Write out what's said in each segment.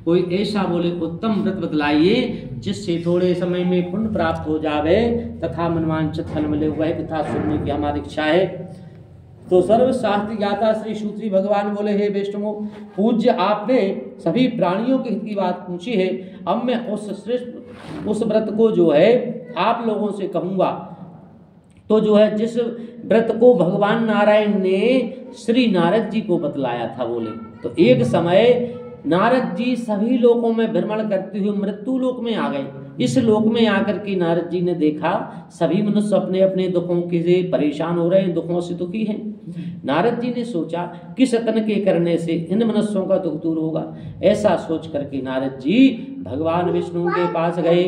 कोई ऐसा बोले उत्तम व्रत बतलाइए जिससे थोड़े समय में पुण्य प्राप्त हो जावे तथा मनवांछित फल मिले। वह कथा सुनने की हमारी इच्छा है। तो सर्वशास्त्र ज्ञाता श्री सूत्री भगवान बोले, हे वैष्णवों, पूज्य आपने सभी प्राणियों के हित की बात पूछी है। अब मैं उस व्रत को जो है आप लोगों से कहूंगा। तो जो है जिस व्रत को भगवान नारायण ने श्री नारद जी को बतलाया था। बोले तो एक समय नारद जी सभी लोकों में भ्रमण करते हुए मृत्यु लोक में आ गए। इस लोक में आकर के नारद जी ने देखा सभी मनुष्य अपने अपने दुखों के से परेशान हो रहे हैं, दुखों से दुखी हैं। नारद जी ने सोचा किस यत्न के करने से इन मनुष्यों का दुख दूर होगा। ऐसा सोच करके नारद जी भगवान विष्णु के पास गए।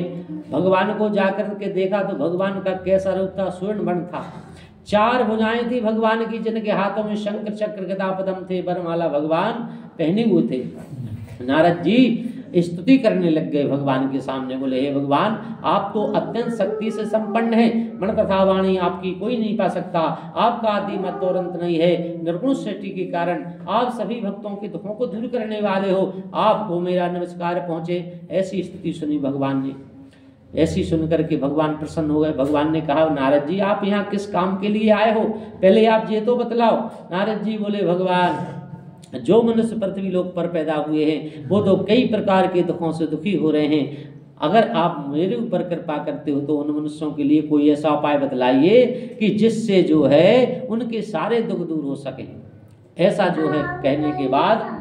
भगवान को जाकर के देखा तो भगवान का कैसा रूप था, स्वर्ण वर्ण था। 4 भुजाएं थी भगवान की, जिनके हाथों में शंख चक्र गदा पद्म थे, वरमाला भगवान पहने हुए थे। नारद जी स्तुति करने लग गए भगवान के सामने। बोले, हे भगवान, आप तो अत्यंत शक्ति से संपन्न हैं, मन तथा वाणी आपकी कोई नहीं पा सकता। आपका आदि मध्य और अंत नहीं है। निर्गुण सृष्टि के कारण आप सभी भक्तों के दुखों को दूर करने वाले हो। आपको मेरा नमस्कार पहुंचे। ऐसी स्तुति सुनी भगवान ने। ऐसी सुनकर के भगवान प्रसन्न हो गए। भगवान ने कहा, नारद जी आप यहाँ किस काम के लिए आए हो, पहले आप ये तो बतलाओ। नारद जी बोले, भगवान, जो मनुष्य पृथ्वी लोक पर पैदा हुए हैं वो तो कई प्रकार के दुखों से दुखी हो रहे हैं। अगर आप मेरे ऊपर कृपा करते हो तो उन मनुष्यों के लिए कोई ऐसा उपाय बतलाइए कि जिससे जो है उनके सारे दुख दूर हो सके। ऐसा जो है कहने के बाद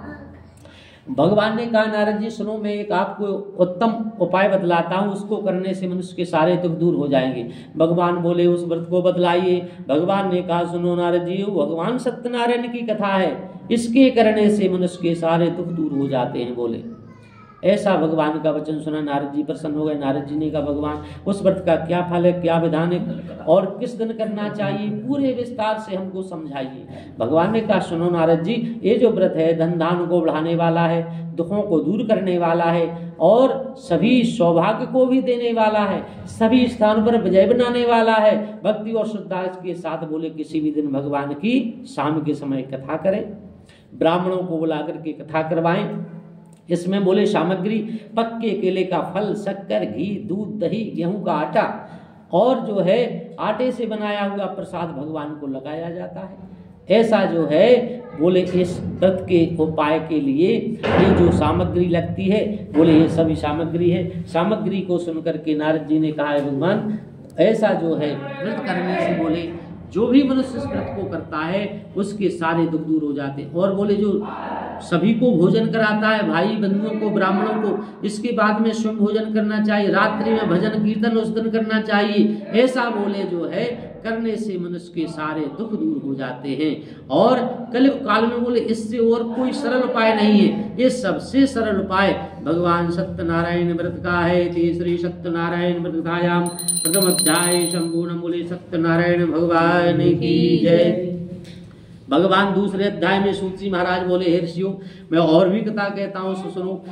भगवान ने कहा, नारद जी सुनो, मैं एक आपको उत्तम उपाय बतलाता हूँ, उसको करने से मनुष्य के सारे दुख दूर हो जाएंगे। भगवान बोले, उस व्रत को बतलाइए। भगवान ने कहा, सुनो नारद जी, भगवान सत्यनारायण की कथा है, इसके करने से मनुष्य के सारे दुख दूर हो जाते हैं। बोले ऐसा भगवान का वचन सुना, नारद जी प्रसन्न हो गए। नारद जी ने कहा, भगवान उस व्रत का क्या फल है, क्या विधान है और किस दिन करना चाहिए, पूरे विस्तार से हमको समझाइए। भगवान ने कहा, सुनो नारद जी, ये जो व्रत है धन धान को बढ़ाने वाला है, दुखों को दूर करने वाला है और सभी सौभाग्य को भी देने वाला है, सभी स्थान पर विजय बनाने वाला है। भक्ति और श्रद्धा के साथ बोले किसी भी दिन भगवान की शाम के समय कथा करें, ब्राह्मणों को बुला करके कथा करवाएं। इसमें बोले सामग्री पक्के केले का फल, शक्कर, घी, दूध, दही, गेहूं का आटा और जो है आटे से बनाया हुआ प्रसाद भगवान को लगाया जाता है। ऐसा जो है बोले इस व्रत के उपाय के लिए ये जो सामग्री लगती है, बोले ये सभी सामग्री है। सामग्री को सुनकर के नारद जी ने कहा, भगवान ऐसा जो है व्रत करने से बोले जो भी मनुष्य इस व्रत को करता है उसके सारे दुख दूर हो जाते हैं। और बोले जो सभी को भोजन कराता है, भाई बंधुओं को, ब्राह्मणों को, इसके बाद में स्वयं भोजन करना चाहिए, रात्रि में भजन कीर्तन उस दिन करना चाहिए। ऐसा बोले जो है करने से मनुष्य के सारे दुख दूर हो जाते हैं। और कलियुग काल में बोले इससे और कोई सरल उपाय नहीं है। ये सबसे सरल उपाय भगवान सत्यनारायण व्रत का है। तीसरी सत्यनारायण व्रत कथायाम प्रथम अध्याय संपूर्ण। बोले सत्यनारायण भगवान की जय। भगवान दूसरे अध्याय में सूत्री महाराज बोले, हे ऋषियों, मैं और भी कथा कहता हूँ, सुनो।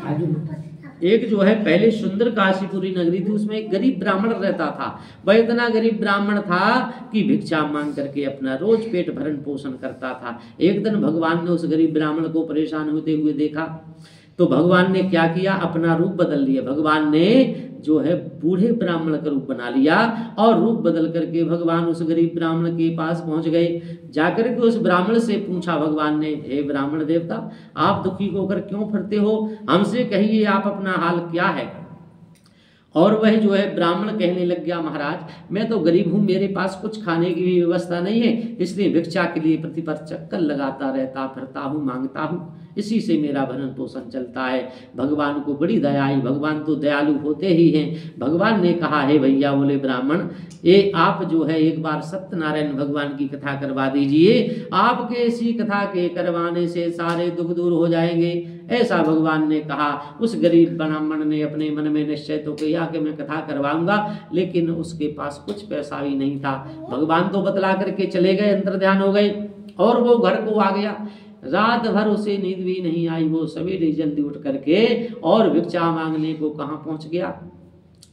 एक जो है पहले सुंदर काशीपुरी नगरी थी, उसमें एक गरीब ब्राह्मण रहता था। वह इतना गरीब ब्राह्मण था कि भिक्षा मांग करके अपना रोज पेट भरण पोषण करता था। एक दिन भगवान ने उस गरीब ब्राह्मण को परेशान होते हुए देखा तो भगवान ने क्या किया, अपना रूप बदल लिया। भगवान ने जो है बूढ़े ब्राह्मण का रूप बना लिया और रूप बदल करके भगवान उस गरीब ब्राह्मण के पास पहुंच गए। जाकर के उस ब्राह्मण से पूछा भगवान ने, हे ब्राह्मण देवता, आप दुखी होकर क्यों फिरते हो, हमसे कहिए आप अपना हाल क्या है। और वह जो है ब्राह्मण कहने लग गया, महाराज मैं तो गरीब हूँ, मेरे पास कुछ खाने की भी व्यवस्था नहीं है, इसलिए भिक्षा के लिए पृथ्वी पर चक्कर लगाता रहता फिरता हूँ, मांगता हूँ, इसी से मेरा भरण पोषण चलता है। भगवान को बड़ी दया आई, भगवान तो दयालु होते ही हैं। भगवान ने कहा, हे भैया बोले ब्राह्मण, ये आप जो है एक बार सत्यनारायण भगवान की कथा करवा दीजिए, आपके इसी कथा के करवाने से सारे दुख दूर हो जाएंगे। ऐसा भगवान ने कहा। उस गरीब ब्राह्मण ने अपने मन में निश्चय तो किया कि मैं कथा करवाऊंगा, लेकिन उसके पास कुछ पैसा भी नहीं था। भगवान तो बतला करके चले गए, अंतर ध्यान हो गए और वो घर को आ गया। रात भर उसे नींद भी नहीं आई। वो सवेरे जल्दी उठ करके और भिक्षा मांगने को कहाँ पहुंच गया,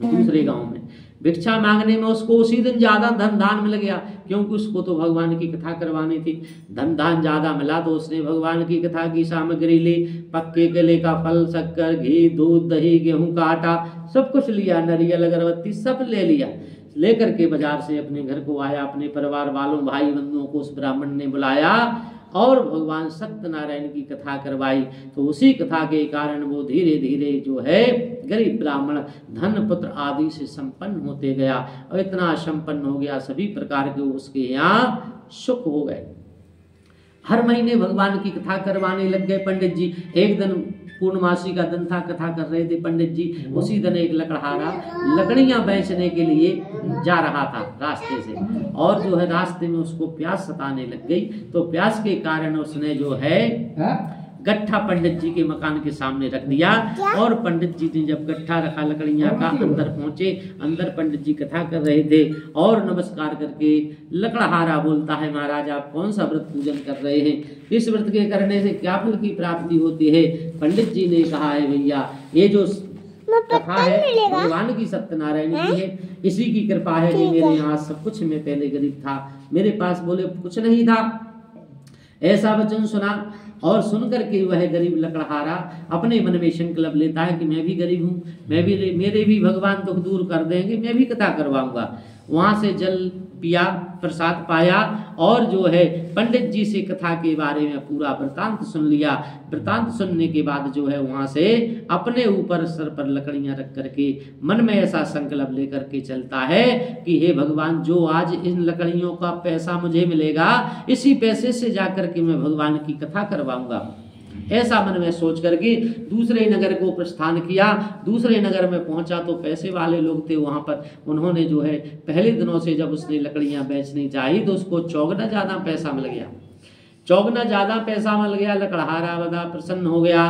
दूसरे गांव में भिक्षा मांगने में उसको उसी दिन ज्यादा धन दान मिल गया, क्योंकि उसको तो भगवान की कथा करवानी थी। धन दान ज्यादा मिला तो उसने भगवान की कथा की सामग्री ली, पक्के केले का फल, शक्कर, घी, दूध, दही, गेहूं का आटा, सब कुछ लिया, नारियल, अगरबत्ती सब ले लिया। लेकर के बाजार से अपने घर को आया, अपने परिवार वालों भाई बंधुओं को उस ब्राह्मण ने बुलाया और भगवान सत्यनारायण की कथा करवाई। तो उसी कथा के कारण वो धीरे धीरे जो है गरीब ब्राह्मण धन पुत्र आदि से संपन्न होते गया, और इतना संपन्न हो गया सभी प्रकार के उसके यहाँ सुख हो गए। हर महीने भगवान की कथा करवाने लग गए पंडित जी। एक दिन पूर्णमासी का दिन था, कथा कर रहे थे पंडित जी। उसी दिन एक लकड़हारा लकड़ियां बेचने के लिए जा रहा था रास्ते से, और जो है रास्ते में उसको प्यास सताने लग गई। तो प्यास के कारण उसने जो है गट्ठा पंडित जी के मकान के सामने रख दिया, और पंडित जी ने जब गट्ठा रखा लकड़ियां का, अंदर पहुंचे। अंदर पंडित जी कथा कर रहे थे और नमस्कार करके लकड़हारा बोलता है, महाराज आप कौन सा व्रत पूजन कर रहे हैं, इस व्रत के करने से क्या फल की प्राप्ति होती है। पंडित जी ने कहा है भैया ये जो कथा है भगवान की सत्यनारायण की है, इसी की कृपा है कि मेरे यहाँ सब कुछ, मैं पहले गरीब था, मेरे पास बोले कुछ नहीं था, ऐसा वचन सुना। और सुनकर के वह गरीब लकड़हारा अपने मन में संकल्प लेता है कि मैं भी गरीब हूँ, मेरे भी भगवान दुख दूर कर देंगे, मैं भी कथा करवाऊंगा। वहां से जल पिया, प्रसाद पाया, और जो है पंडित जी से कथा के बारे में पूरा वृतांत सुन लिया। वृतांत सुनने के बाद जो है वहां से अपने ऊपर सर पर लकड़ियां रख करके मन में ऐसा संकल्प लेकर के चलता है कि हे भगवान, जो आज इन लकड़ियों का पैसा मुझे मिलेगा, इसी पैसे से जाकर के मैं भगवान की कथा करवाऊंगा। ऐसा मन में सोच करके दूसरे नगर को प्रस्थान किया। दूसरे नगर में पहुंचा तो पैसे वाले लोग थे वहां पर, उन्होंने जो है पहले दिनों से जब उसने लकड़ियां बेचनी चाहिए तो उसको चौगुना ज्यादा पैसा मिल गया। चौगुना ज्यादा पैसा मिल गया, लकड़हारा बड़ा प्रसन्न हो गया।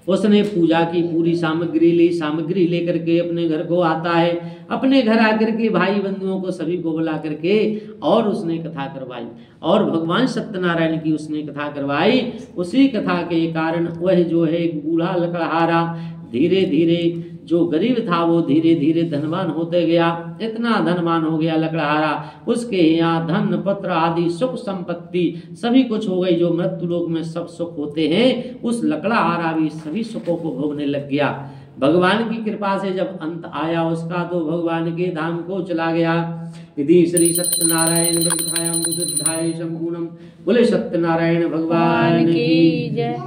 उसने पूजा की पूरी सामग्री ली, सामग्री लेकर के अपने घर को आता है। अपने घर आकर के भाई बंधुओं को सभी को बुला करके और उसने कथा करवाई, और भगवान सत्यनारायण की उसने कथा करवाई। उसी कथा के कारण वह जो है एक बूढ़ा लकड़हारा धीरे धीरे, जो गरीब था वो धीरे धीरे धनवान होते गया। इतना धनवान हो गया लकड़हारा, उसके यहाँ धन पत्र आदि सुख संपत्ति सभी कुछ हो गई, जो मृत्यु लोक में सब सुख होते हैं, उस लकड़हारा भी सभी सुखों को भोगने लग गया। भगवान की कृपा से जब अंत आया उसका, तो भगवान के धाम को चला गया। यदि श्री सत्यनारायण संपूर्णम, बोले सत्यनारायण भगवान की जय।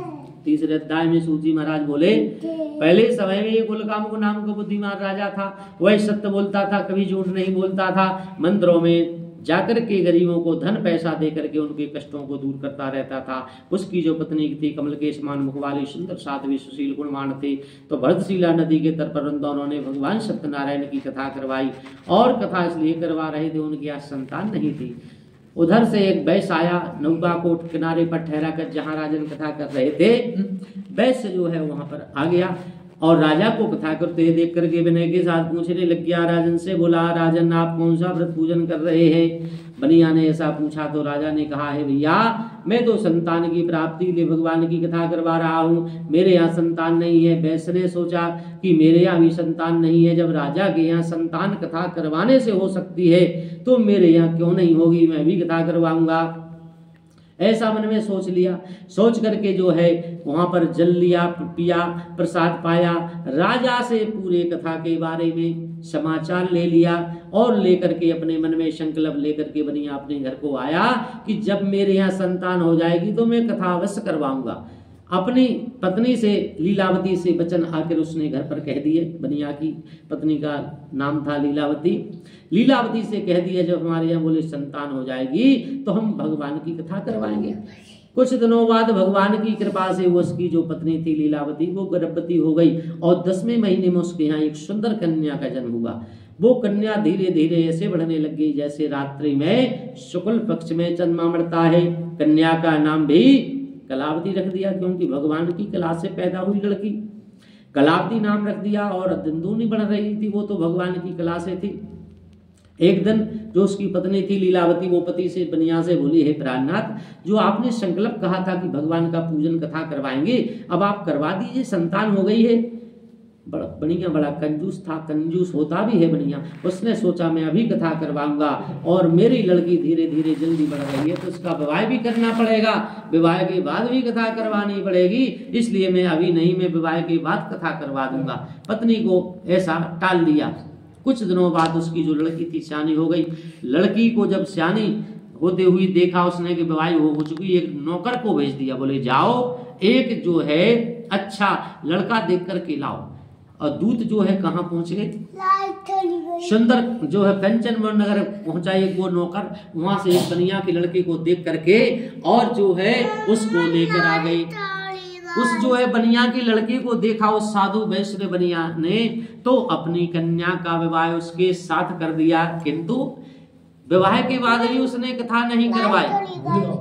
तीसरे अध्याय में सूजी महाराज बोले, पहले समय में ये कुलकामुक नाम का बुद्धिमान राजा था। वह सत्य बोलता था, कभी झूठ नहीं बोलता था। मंदिरों में जाकर के गरीबों को धन पैसा दे करके उनके कष्टों को दूर करता रहता था। उसकी जो पत्नी थी कमल के समान मुख वाली, सुंदर साध्वी, सुशील गुणवान थी। तो भरतशिला नदी के तट पर उन दोनों ने भगवान सत्यनारायण की कथा करवाई, और कथा इसलिए करवा रहे थे उनकी आज संतान नहीं थी। उधर से एक वैश्य आया, नौका को किनारे पर ठहरा कर जहाँ राजन कथा कर रहे थे, वैश्य जो है वहां पर आ गया और राजा को कथा करते देख करके विनय के साथ पूछने लग गया। राजन से बोला, राजन आप कौन सा व्रत पूजन कर रहे हैं? बनिया ने ऐसा पूछा तो राजा ने कहा है, भैया मैं तो संतान की प्राप्ति के लिए भगवान की कथा करवा रहा हूँ, मेरे यहाँ संतान नहीं है। वैश्य ने सोचा कि मेरे यहाँ भी संतान नहीं है, जब राजा के यहाँ संतान कथा करवाने से हो सकती है तो मेरे यहाँ क्यों नहीं होगी, मैं भी कथा करवाऊंगा। ऐसा मन में सोच लिया। सोच करके जो है वहां पर जल लिया, पिया, प्रसाद पाया, राजा से पूरे कथा के बारे में समाचार ले लिया, और लेकर के अपने मन में संकल्प लेकर के बनिया अपने घर को आया कि जब मेरे यहाँ संतान हो जाएगी तो मैं कथा अवश्य करवाऊंगा। अपनी पत्नी से, लीलावती से वचन आकर उसने घर पर कह दिए। बनिया की पत्नी का नाम था लीलावती। लीलावती से कह दिया जब हमारे यहाँ बोले संतान हो जाएगी तो हम भगवान की कथा करवाएंगे। कुछ दिनों बाद भगवान की कृपा से उसकी जो पत्नी थी लीलावती वो गर्भवती हो गई, और 10वें महीने में उसके यहाँ एक सुंदर कन्या का जन्म हुआ। वो कन्या धीरे धीरे ऐसे बढ़ने लग गई जैसे रात्रि में शुक्ल पक्ष में चंद्रमा बढ़ता है। कन्या का नाम भी कलावती रख दिया, क्योंकि भगवान की कला से पैदा हुई लड़की, कलावती नाम रख दिया। और दिनदूनी बढ़ रही थी, वो तो भगवान की कला से थी। एक दिन जो उसकी पत्नी थी लीलावती, वो पति से बनिया से बोली, हे प्राणनाथ, जो आपने संकल्प कहा था कि भगवान का पूजन कथा करवाएंगे, अब आप करवा दीजिए, संतान हो गई है। बनिया बड़ा कंजूस था, कंजूस होता भी है बनिया। उसने सोचा मैं अभी कथा करवाऊंगा और मेरी लड़की धीरे धीरे जल्दी बढ़ रही है तो इसका विवाह भी करना पड़ेगा, विवाह के बाद भी कथा करवानी पड़ेगी, इसलिए मैं अभी नहीं, मैं विवाह के बाद कथा करवा दूंगा। पत्नी को ऐसा टाल दिया। कुछ दिनों बाद उसकी जो लड़की थी सियानी हो गई। लड़की को जब सियानी होते हुई देखा उसने कि विवाह हो चुकी, एक नौकर को भेज दिया, बोले जाओ एक जो है अच्छा लड़का देख करके लाओ। और दूत जो है कहाँ पहुंच गए, सुंदर जो है कंचन नगर पहुंचा एक वो नौकर, वहां से एक बनिया के लड़के को देख करके और जो है उसको लेकर आ गए। उस जो है बनिया की लड़की को देखा उस साधु वैष्णव बनिया ने तो अपनी कन्या का विवाह उसके साथ कर दिया, किंतु विवाह के बाद भी उसने कथा नहीं करवाई।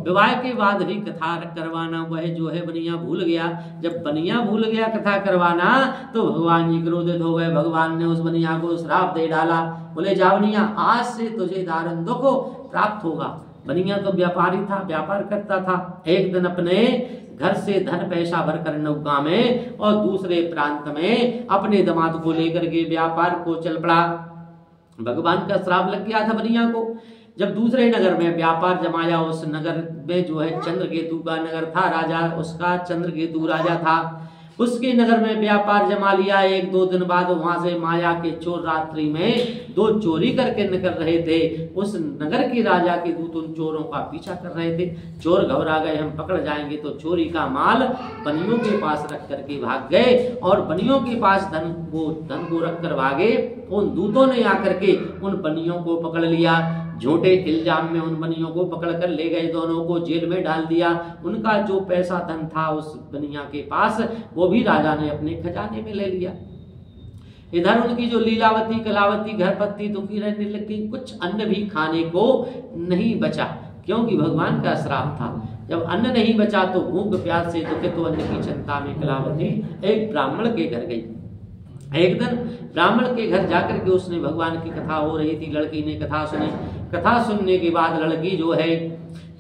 विवाह के बाद भी कथा करवाना वह जो है बनिया भूल गया। जब बनिया भूल गया कथा करवाना तो भगवान जी क्रोधित हो गए। भगवान ने उस बनिया को श्राप दे डाला, बोले जा बनिया आज से तुझे दारुण दुख प्राप्त होगा। बनिया तो व्यापारी था, व्यापार करता था। एक दिन अपने घर से धन पैसा भरकर नौका में और दूसरे प्रांत में अपने दामाद को लेकर के व्यापार को चल पड़ा। भगवान का श्राप लग गया था बनिया को। जब दूसरे नगर में व्यापार जमाया, उस नगर में जो है चंद्रकेतु का नगर था, राजा उसका चंद्रकेतु राजा था। उसके नगर में व्यापार जमा लिया। एक दो दिन बाद वहां से माया के चोर रात्रि में दो चोरी करके निकल रहे थे। उस नगर के राजा के दूत उन चोरों का पीछा कर रहे थे। चोर घबरा गए, हम पकड़ जाएंगे, तो चोरी का माल बनियों के पास रख करके भाग गए और बनियों के पास धन को रख कर भागे। उन दूतों ने आकर के उन बनियों को पकड़ लिया। झूठे इल्जाम में उन बनियों को पकड़ कर ले गए, दोनों को जेल में डाल दिया। उनका जो पैसा धन था उस बनिया के पास वो भी राजा ने अपने खजाने में ले लिया। इधर उनकी जो लीलावती कलावती घर पत्नी दुखी रहने लगी, कुछ अन्न भी खाने को नहीं बचा, क्योंकि भगवान का श्राप था। जब अन्न नहीं बचा तो भूख प्यास से दुखित तो अन्न की चिंता में कलावती एक ब्राह्मण के घर गई। एक दिन ब्राह्मण के घर जाकर के उसने, भगवान की कथा हो रही थी, लड़की ने कथा सुनी। कथा सुनने के बाद लड़की जो है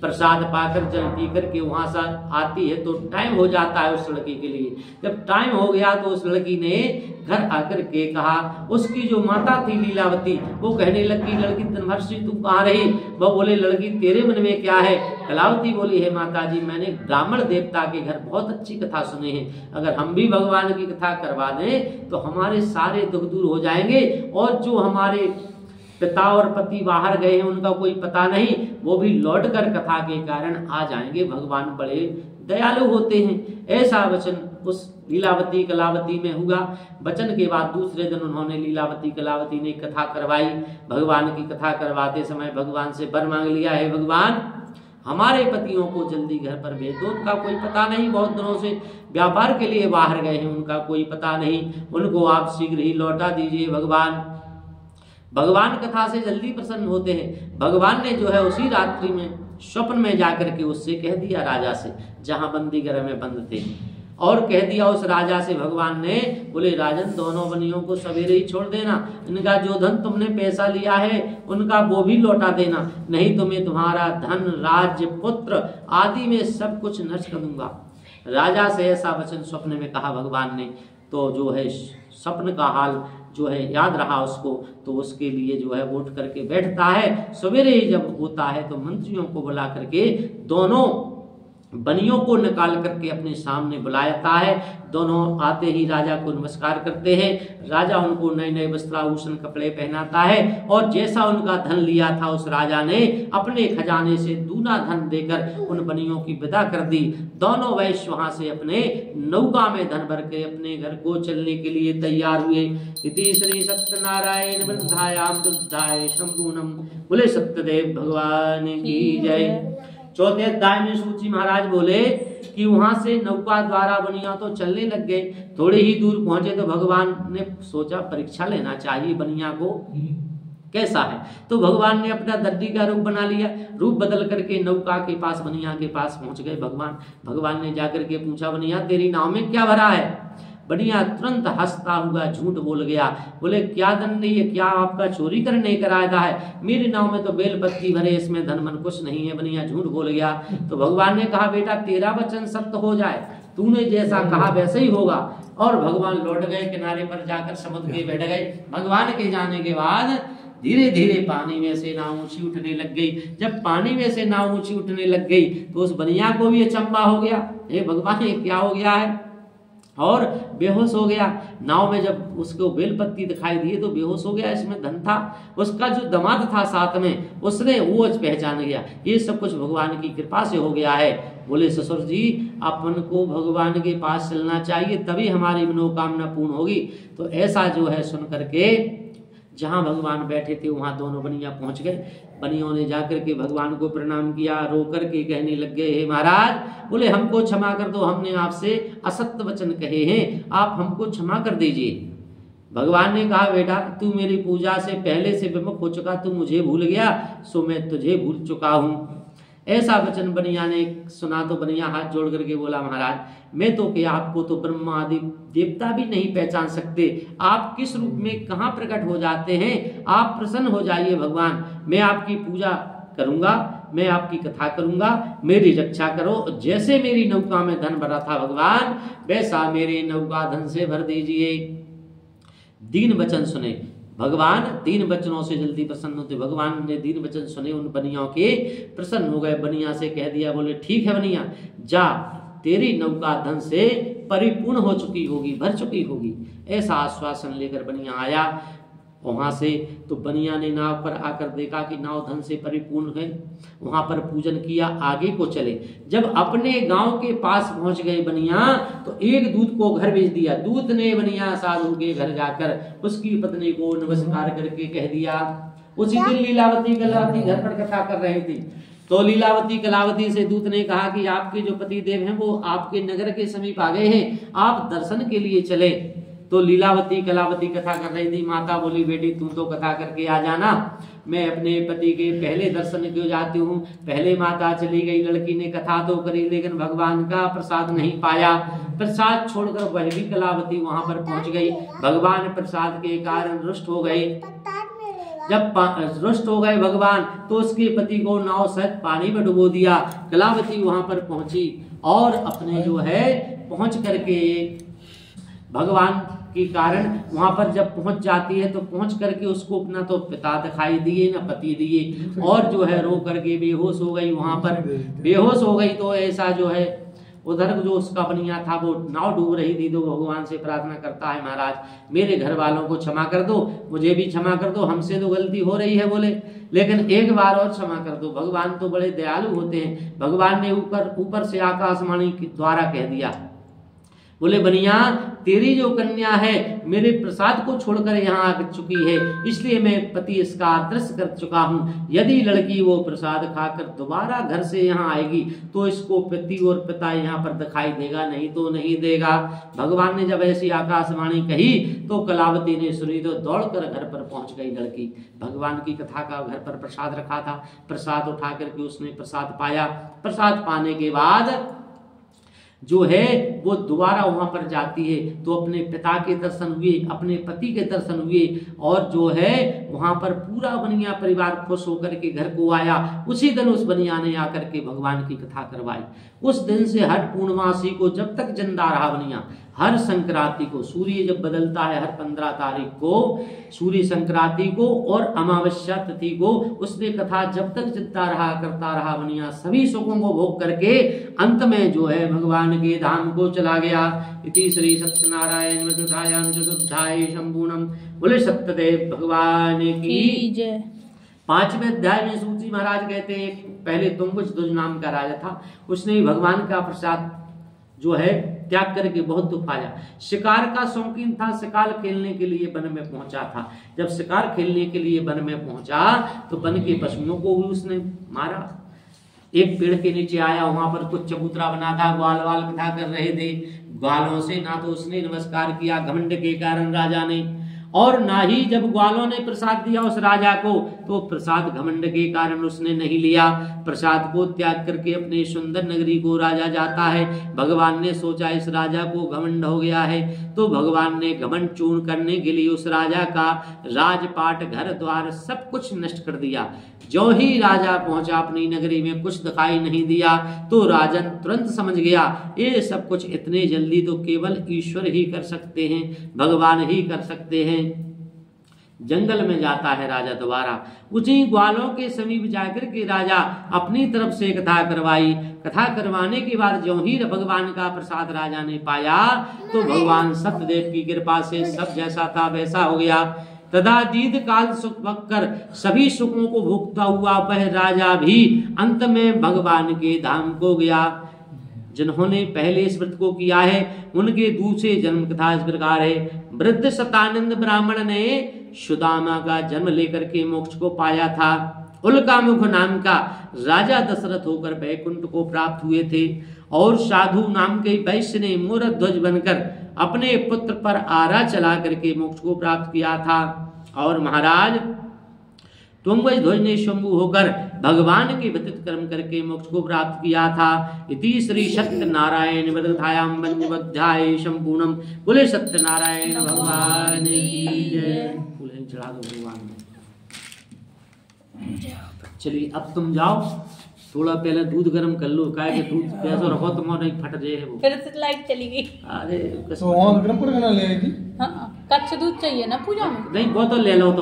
प्रसाद पाकर जल पी करके वहां से आती है तो टाइम हो जाता है उस लड़की के लिए। जब टाइम हो गया तो उस लड़की ने घर आकर के कहा, उसकी जो माता थी लीलावती वो कहने लगी, लड़की धनवर्षी तू कहाँ रही? वो बोले, लड़की तेरे मन में क्या है? कलावती बोली, है माता जी मैंने ब्राह्मण देवता के घर बहुत अच्छी कथा सुनी है, अगर हम भी भगवान की कथा करवा दें तो हमारे सारे दुख दूर हो जाएंगे और जो हमारे पिता और पति बाहर गए हैं उनका कोई पता नहीं, वो भी लौट कर कथा के कारण आ जाएंगे। भगवान बड़े दयालु होते हैं। ऐसा वचन उस लीलावती कलावती में हुआ। वचन के बाद दूसरे दिन उन्होंने लीलावती कलावती ने कथा करवाई। भगवान की कथा करवाते समय भगवान से वर मांग लिया, है भगवान हमारे पतियों को जल्दी घर पर भेज दो, उनका कोई पता नहीं, बहुत दिनों से व्यापार के लिए बाहर गए हैं, उनका कोई पता नहीं, उनको आप शीघ्र ही लौटा दीजिए। भगवान कथा से जल्दी प्रसन्न होते हैं। भगवान ने जो है उसी रात्रि में स्वप्न में जाकर के उससे कह दिया, राजा से जहां बंदी घर में बंद थे, और कह दिया उस राजा से भगवान ने, बोले राजन दोनों बनियों को सवेरे ही छोड़ देना, इनका जो धन तुमने पैसा लिया है उनका वो भी लौटा देना, नहीं तो मैं तुम्हारा धन राज्य पुत्र आदि में सब कुछ नष्ट कर दूंगा। राजा से ऐसा वचन स्वप्न में कहा भगवान ने, तो जो है स्वप्न का हाल जो है याद रहा उसको, तो उसके लिए जो है उठ करके बैठता है। सवेरे ही जब होता है तो मंत्रियों को बुला करके दोनों बनियों को निकाल करके अपने सामने बुलाता है। दोनों आते ही राजा को नमस्कार करते हैं। राजा उनको नए नए वस्त्राभूषण कपड़े पहनाता है और जैसा उनका धन लिया था उस राजा ने अपने खजाने से दूना धन देकर उन बनियों की विदा कर दी। दोनों वैश्य वहां से अपने नौका में धन भर के अपने घर को चलने के लिए तैयार हुए। इति श्री सत्यनारायण वृद्धायाम दुग्धाय शंभुनम। बोले सत्यदेव भगवान की जय। चौथे अध्याय में सूची महाराज बोले कि वहां से नौका द्वारा बनिया तो चलने लग गए। थोड़े ही दूर पहुंचे तो भगवान ने सोचा परीक्षा लेना चाहिए बनिया को कैसा है, तो भगवान ने अपना दड्डी का रूप बना लिया। रूप बदल करके नौका के पास बनिया के पास पहुंच गए भगवान ने जाकर के पूछा, बनिया तेरी नाव में क्या भरा है? बनिया तुरंत हंसता हुआ झूठ बोल गया, बोले क्या दंड है, क्या आपका चोरी करने का इरादा है? मेरी नाव में तो बेलपत्ती भरे, इसमें धन मन कुछ नहीं है। बनिया झूठ बोल गया। तो भगवान ने कहा, बेटा तेरा वचन सत्य हो जाए तूने जैसा कहा वैसे ही होगा। और भगवान लौट गए किनारे पर जाकर समुद्र के बैठ गए। भगवान के जाने के बाद धीरे धीरे पानी में से नाव ऊंची उठने लग गई। जब पानी में से नाव ऊंची उठने लग गई तो उस बनिया को भी अचंबा हो गया, हे भगवान ये क्या हो गया है, और बेहोश हो गया। नाव में जब उसको बेलपत्ती दिखाई दिए तो बेहोश हो गया, इसमें धन था। उसका जो दामाद था साथ में, उसने वो पहचान गया, ये सब कुछ भगवान की कृपा से हो गया है। बोले ससुर जी अपन को भगवान के पास चलना चाहिए, तभी हमारी मनोकामना पूर्ण होगी। तो ऐसा जो है सुन करके जहां भगवान बैठे थे वहां दोनों बनिया पहुंच गए। बनियों ने जाकर के भगवान को प्रणाम किया, रो करके कहने लग गए, हे महाराज, बोले हमको क्षमा कर दो, हमने आपसे असत्य वचन कहे हैं, आप हमको क्षमा कर दीजिए। भगवान ने कहा, बेटा तू मेरी पूजा से पहले से विमुख हो चुका, तू मुझे भूल गया, सो मैं तुझे भूल चुका हूँ। ऐसा वचन बनिया ने सुना तो बनिया हाथ जोड़ करके बोला, महाराज मैं तो क्या आपको तो ब्रह्मा आदि देवता भी नहीं पहचान सकते, आप किस रूप में कहाँ प्रकट हो जाते हैं, आप प्रसन्न हो जाइए भगवान, मैं आपकी पूजा करूंगा, मैं आपकी कथा करूंगा, मेरी रक्षा करो। जैसे मेरी नौका में धन भरा था भगवान, वैसा मेरी नौका धन से भर दीजिए। दीन वचन सुने भगवान, दीन वचनों से जल्दी प्रसन्न होते। भगवान ने दीन वचन सुने उन बनियों के, प्रसन्न हो गए। बनिया से कह दिया, बोले ठीक है बनिया, जा तेरी नौका धन से परिपूर्ण हो चुकी होगी, भर चुकी होगी। ऐसा आश्वासन लेकर बनिया आया वहां से। तो बनिया ने नाव पर आकर देखा कि नाव धन से परिपूर्ण है, वहां पर पूजन किया, आगे को चले। जब अपने गांव के पास पहुंच गए बनिया, तो एक दूत को घर भेज दिया। दूत ने बनिया साधु के घर जाकर उसकी पत्नी को नमस्कार करके कह दिया। उसी दिन लीलावती कलावती घर पर कथा कर रहे थे, तो लीलावती कलावती से दूत ने कहा कि आपके जो पति देव हैं वो आपके नगर के समीप आ गए हैं, आप दर्शन के लिए चले। तो लीलावती कलावती कथा कर रही थी। माता बोली, बेटी तुम तो कथा करके आ जाना, मैं अपने पति के पहले दर्शन क्यों जाती हूँ। पहले माता चली गई, लड़की ने कथा तो करी लेकिन भगवान का प्रसाद नहीं पाया। प्रसाद छोड़कर वह भी कलावती वहां पर पहुंच गई। भगवान प्रसाद के कारण रुष्ट हो गए। जब रुष्ट हो गए भगवान, तो उसके पति को नाव सहित पानी में डुबो दिया। कलावती वहां पर पहुंची और अपने जो है पहुंच करके भगवान के कारण वहां पर जब पहुंच जाती है तो पहुंच करके उसको अपना तो पिता दिखाई दिए न पति दिए, और जो है रो करके बेहोश हो गई। वहां पर बेहोश हो गई तो ऐसा जो है उधर जो उसका बनिया था वो नाव डूब रही थी, तो भगवान से प्रार्थना करता है, महाराज मेरे घर वालों को क्षमा कर दो, मुझे भी क्षमा कर दो, हमसे तो गलती हो रही है बोले, लेकिन एक बार और क्षमा कर दो। भगवान तो बड़े दयालु होते हैं। भगवान ने ऊपर से आकाशवाणी के द्वारा कह दिया, बोले बनिया तेरी जो कन्या है मेरे प्रसाद को छोड़कर यहाँ आ चुकी है, इसलिए मैं पति इसका दृश्य कर चुका हूँ। यदि लड़की वो प्रसाद खाकर दोबारा घर से यहाँ आएगी तो इसको पति और पिता यहाँ पर दिखाई देगा, नहीं तो नहीं देगा। भगवान ने जब ऐसी आकाशवाणी कही तो कलावती ने सुनी तो दौड़कर घर पर पहुंच गई लड़की। भगवान की कथा का घर पर प्रसाद रखा था, प्रसाद उठा करके उसने प्रसाद पाया। प्रसाद पाने के बाद जो है वो दोबारा वहां पर जाती है तो अपने पिता के दर्शन हुए, अपने पति के दर्शन हुए, और जो है वहां पर पूरा बनिया परिवार खुश होकर के घर को आया। उसी दिन उस बनिया ने आकर के भगवान की कथा करवाई। उस दिन से हर पूर्णमासी को जब तक जिंदा रहा बनिया, हर संक्रांति को, सूर्य जब बदलता है हर 15 तारीख को, सूर्य संक्रांति को और अमावस्या तिथि को, उसने कथा जब तक जिंदा रहा करता रहा बनिया, सभी सुखों को भोग करके अंत में जो है भगवान के धाम को चला गया। इति श्री सत्यनारायण चतुर्थायाम चतुर्थाय संपूर्णम। बोले सत्यदेव भगवान की जय। 5वें अध्याय में सूची महाराज कहते हैं, पहले तुंगुज नाम का राजा था, उसने भी भगवान का प्रसाद जो है त्याग करके बहुत दुख पाया। शिकार का शौकीन था, शिकार खेलने के लिए वन में पहुंचा था। जब शिकार खेलने के लिए वन में पहुंचा तो वन के पशुओं को भी उसने मारा। एक पेड़ के नीचे आया, वहां पर कुछ चबूतरा बना था, ग्वाल वाल कथा कर रहे थे। ग्वालों से ना तो उसने नमस्कार किया घमंड के कारण राजा ने, और ना ही जब ग्वालों ने प्रसाद दिया उस राजा को तो प्रसाद घमंड के कारण उसने नहीं लिया। प्रसाद को त्याग करके अपने सुंदर नगरी को राजा जाता है। भगवान ने सोचा इस राजा को घमंड हो गया है, तो भगवान ने घमंड चूर्ण करने के लिए उस राजा का राजपाट, घर द्वार सब कुछ नष्ट कर दिया। जो ही राजा पहुंचा अपनी नगरी में कुछ दिखाई नहीं दिया तो राजन तुरंत समझ गया ये सब कुछ इतने जल्दी तो केवल ईश्वर ही कर सकते हैं, भगवान ही कर सकते हैं। जंगल में जाता है राजा दोबारा। उसी ग्वालों के समीप जाकर के राजा अपनी तरफ से कथा करवाई। कथा करवाने के बाद जो ही भगवान का प्रसाद राजा ने पाया तो भगवान सत्यदेव की कृपा से सब जैसा था वैसा हो गया। तदा दीर्घ काल सुख भोगकर सभी सुखों को भोगता हुआ वह राजा भी अंत में भगवान के धाम को गया। जिन्होंने पहले इस व्रत को किया है उनके दूसरे जन्म कथा इस प्रकार है। वृद्ध सतानंद ब्राह्मण ने सुदामा का जन्म लेकर के मोक्ष को पाया था। उल्कामुख नाम का राजा दशरथ होकर वैकुंठ को प्राप्त हुए थे और साधु नाम के वैश्य ने मोरध्वज बनकर अपने पुत्र पर आरा चला करके मोक्ष को प्राप्त किया था। और महाराज तुंगध्वज ने शंभु होकर भगवान के व्यतीत कर्म करके मोक्ष को प्राप्त किया था। इति श्री सत्यनारायण व्रतकथायां पंचमोध्याय संपूर्णम। बोले सत्यनारायण भगवान की जय। फूल चढ़ा दो भगवान में। चलिए अब तुम जाओ, थोड़ा पहले दूध गर्म कर लो, काय के दूध कैसे रखो तुम नहीं फट जाए वो। फिर से लाइट चली गई। अरे तो वहाँ गर्म कर ले आएगी। हाँ, कच्चा दूध चाहिए ना पूजा में। नहीं बोतल ले लो तो।